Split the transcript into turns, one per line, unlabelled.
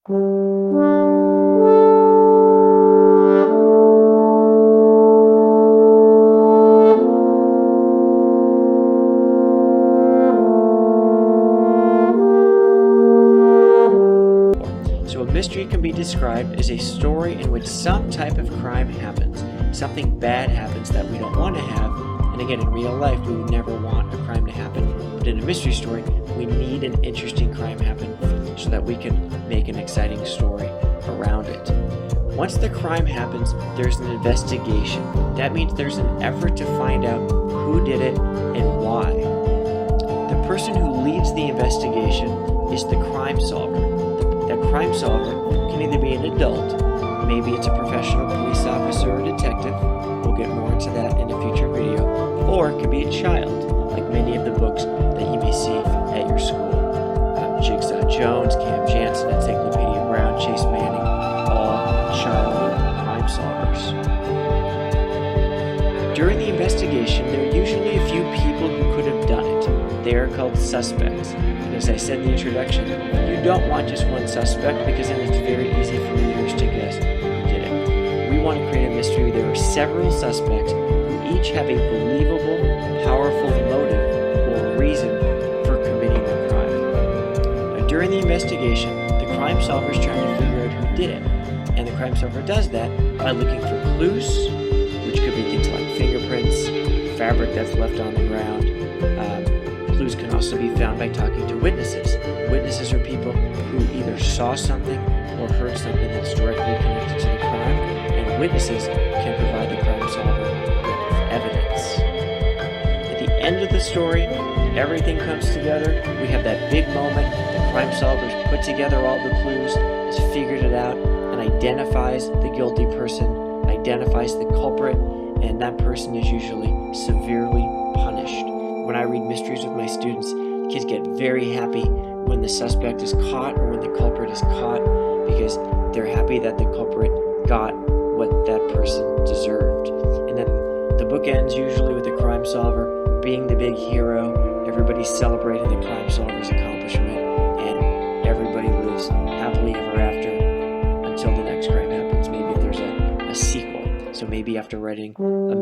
So a mystery can be described as a story in which some type of crime happens. Something bad happens that we don't want to have. And again, in real life, we would never want a crime to happen. But in a mystery story, we need an interesting crime happen so that we can make an exciting story around it. Once the crime happens, there's an investigation. That means there's an effort to find out who did it and why. The person who leads the investigation is the crime solver. That crime solver can either be an adult, maybe it's a professional police officer or detective, we'll get more into that in a future video, or it could be a child, like many of the books that you may see at your school. Jigsaw Jones, Cam Jansen, Encyclopedia Brown, Chase Manning, all child crime solvers. During the investigation, there are usually a few people who could have done it. They are called suspects. And as I said in the introduction, you don't want just one suspect because then it's very easy for readers to guess who did it. We want to create a mystery where there are several suspects who each have a believable, powerful motive or reason for committing the crime. Now, during the investigation, the crime solver is trying to figure out who did it. And the crime solver does that by looking for clues, which could be things like fingerprints, fabric that's left on the ground. Clues can also be found by talking to witnesses. Witnesses are people who either saw something or heard something that's directly connected to the crime, and witnesses can provide the crime solver with evidence. At the end of the story, everything comes together. We have that big moment. The crime solver's put together all the clues, has figured it out, and identifies the guilty person, identifies the culprit, and that person is usually severely punished. When I read mysteries with my students, kids get very happy when the suspect is caught or when the culprit is caught because they're happy that the culprit got what that person deserved. And then the book ends usually with the crime solver being the big hero, everybody celebrating the crime solver's accomplishment, and everybody lives happily ever after until the next crime happens. Maybe if there's a sequel. So maybe after writing a